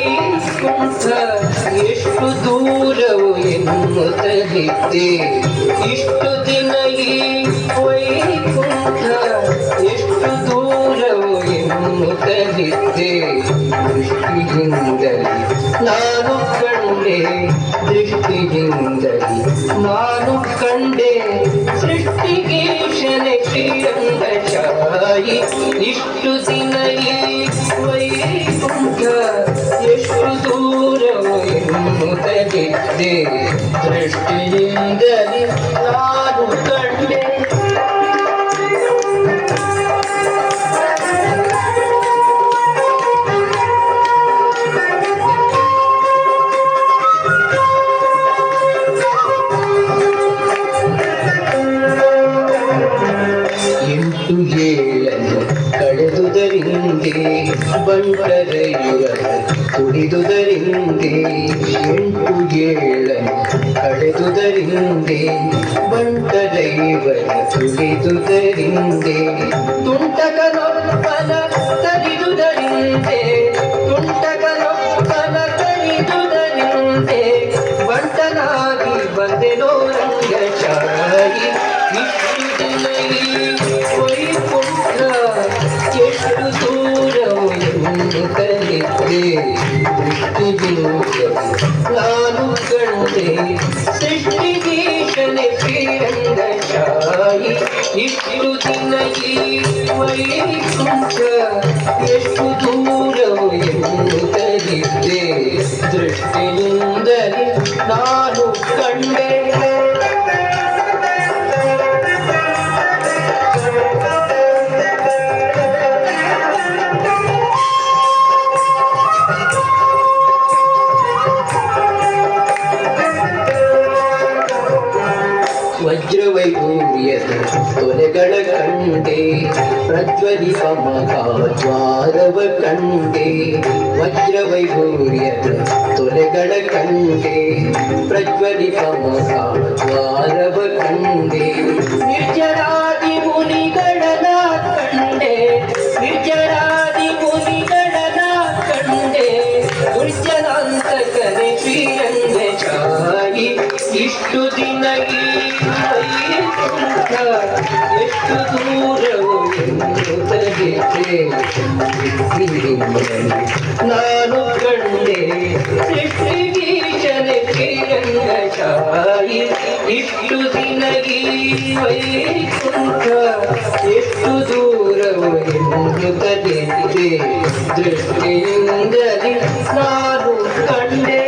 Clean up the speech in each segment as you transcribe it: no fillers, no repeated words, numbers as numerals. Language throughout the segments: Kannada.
ವೈಕುಂಠ ಎಷ್ಟು ದೂರವು ಎನ್ನುತ್ತಲಿದ್ದೆ ಇಷ್ಟು ದಿನ ಈ ವೈಕುಂಠ ಎಷ್ಟು ದೂರವು ಎನ್ನುತ್ತಲಿದ್ದೆ ದೃಷ್ಟಿಯಿಂದಲೇ ನಾನು ಕಂಡೆ ದೃಷ್ಟಿಯಿಂದಲೇ ನಾನು ಕಂಡೆ ಸೃಷ್ಟಿಗೀಶನೆ ಶ್ರೀರಂಗಶಾಯಿ ಇಷ್ಟು ದಿನ ಈ ವೈಕುಂಠ ಎಷ್ಟು ದೂರವು ಎನ್ನುತ್ತಲಿದ್ದೆ ದೃಷ್ಟಿಯಿಂದಲೇ ನಾನು ಕಂಡೆ ಕಳೆದುದರಿಂದೆ ಬಂಟರೆಯುವ ಕುಡಿದುದರಿಂದೆ 8 ಏಳನ್ನು ಕಳೆದುದರಿಂದೆ ಬಂಟರೆಯುವ ಕುಡಿದುದರಿಂದೆ ತುಂಟಕನೊಬ್ಬನ ತರಿದುದರಿಂದೆ ತುಂಟಕನೊಬ್ಬನ ತರಿದುದರಿಂದೆ ಬಂಟನಾಗಿ ಬಂದೆನೋ ರಂಗಶಾಯಿ ಇಷ್ಟು ದಿನ ವೈಕುಂಠ ಎಷ್ಟು ದೂರವು ಎನ್ನುತ್ತಲಿದ್ದೆ ದೃಷ್ಟಿಯಿಂದ ನಾನು ಕಂಡೆ ಸೃಷ್ಟಿಗೀಶನೆ ಶ್ರೀರಂಗಶಾಯಿ ಇಷ್ಟು ದಿನ ಈ ವೈಕುಂಠ ಎಷ್ಟು ದೂರವು ಎನ್ನುತ್ತಲಿದ್ದೆ ದೃಷ್ಟಿಯಿಂದಲೇ ನಾನು ಕಂಡೆ ವಜ್ರವೈಭೂರ್ಯದ ತೊಲೆಗಳ ಕಂಡೆ ಪ್ರಜ್ವಲಿತ ಮಹಾದ್ವಾರವ ಕಂಡೆ ವಜ್ರವೈಭೂರ್ಯದ ತೊಲೆಗಳ ಕಂಡೆ ಪ್ರಜ್ವಲಿತ ಮಹಾದ್ವಾರವ ಕಂಡೆ ನಿರ್ಜರಾದಿ ಮುನಿಗಳನ ಕಂಡೆ ನಿರ್ಜರಾದಿ ಮುನಿಗಳನ ಕಂಡೆ ದುರ್ಜನಾಂತಕನೆ ಶ್ರೀರಂಗಶಾಯಿ ಇಷ್ಟು ದಿನ ಎಷ್ಟು ದೂರವು ಎನ್ನುತ್ತಲಿದ್ದೆ ನಾನು ಕಂಡೆ ಸೃಷ್ಟಿಗೀಶನೆ ಶ್ರೀರಂಗಶಾಯಿ ಇಷ್ಟು ದಿನ ಈ ವೈಕುಂಠ ಎಷ್ಟು ದೂರವು ಎನ್ನುತ್ತಲಿದ್ದೆ ದೃಷ್ಟಿಯಿಂದಲೇ ನಾನು ಕಂಡೆ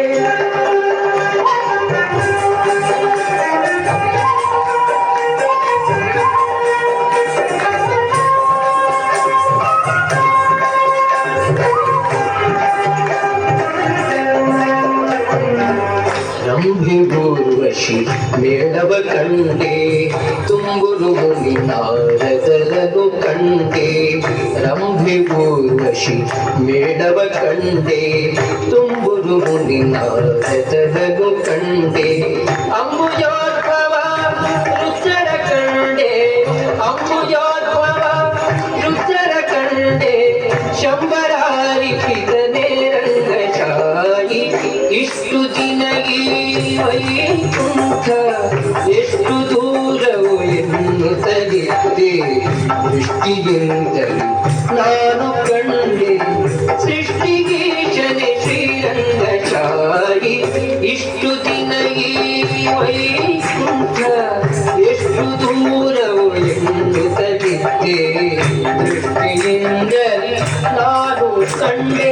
ರಂಭಿಗೂರ್ವಶಿ ಮೇಳವ ಕಂಡೆ ತುಂಬುರು ಮುನಿ ನಾರದರನು ಕಂಡೆ ರಂಭಿಗೂರ್ವಶಿ ಮೇಳವ ಕಂಡೆ ತುಂಬುರು ಮುನಿ ನಾರದರನು ಕಂಡೆ ಅಂಬುಜೋದ್ಭವ ರುದ್ರರ ಕಂಡೆ ಅಂಬುಜೋದ್ಭವ ರುದ್ರರ ಕಂಡೆ ಶಂಬರಾರಿಪಿತನೇ ರಂಗಶಾಯಿ ಇಷ್ಟು ದಿನ ವೈಕುಂಠ ಎಷ್ಟು ದೂರವು ಎನ್ನುತ್ತಲಿದ್ದೆ ದೃಷ್ಟಿಯಿಂದಲೇ ನಾನು ಕಂಡೆ ಸೃಷ್ಟಿಗೀಶನೆ ಶ್ರೀರಂಗಶಾಯಿ ಇಷ್ಟು ದಿನ ವೈಕುಂಠ ಎಷ್ಟು ದೂರವು ಎನ್ನುತ್ತಲಿದ್ದೆ ದೃಷ್ಟಿಯಿಂದಲೇ ನಾನು ಕಂಡೆ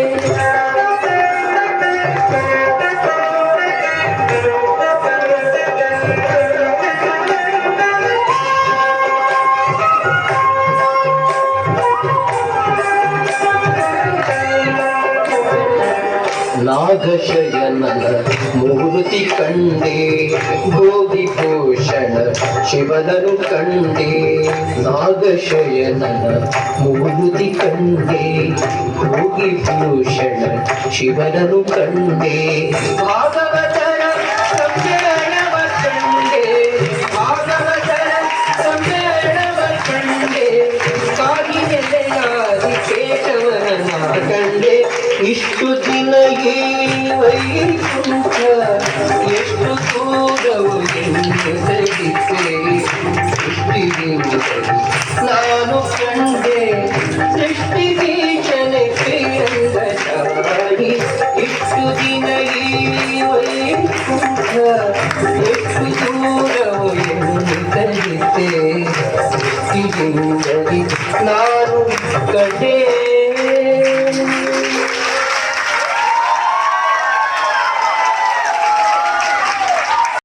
ನಾಗಶಯನನ ಮೂರ್ತಿ ಕಂಡೆ ಗೋಧಿಭೂಷಣ ಶಿವನನು ಕಂಡೆ ನಾಗಶಯನನ ಮೂರ್ತಿ ಕಂಡೆ ಗೋಧಿಭೂಷಣ ಶಿವನನು ಕಂಡೆ ಭಾಗವತರ ಸಮ್ಮೇಳನವ ಕಂಡೆ ಭಾಗವತರ ಸಮ್ಮೇಳನವ ಕಂಡೆ ಕಾಗಿನೆಲೆಯಾದಿ ಕೇಶವನ ಕಂಡೆ ಇಷ್ಟು ದಿನ ಈ ವೈಕುಂಠ ಎಷ್ಟು ದೂರವು ಎಂದೆನಿಸಿದೆ. ಸೃಷ್ಟಿಗಿಂತಲೂ ನಾನು ಕಂಡೆ ಸೃಷ್ಟಿ ಬೀಜನೆ ಪ್ರಿಯಂಗಚಾರಿ. ಇಷ್ಟು ದಿನ ಈ ವೈಕುಂಠ ಎಷ್ಟು ದೂರವು ಎಂದೆನಿಸಿದೆ. ಸೃಷ್ಟಿಗಿಂತಲೂ ನಾನು ಕಂಡೆ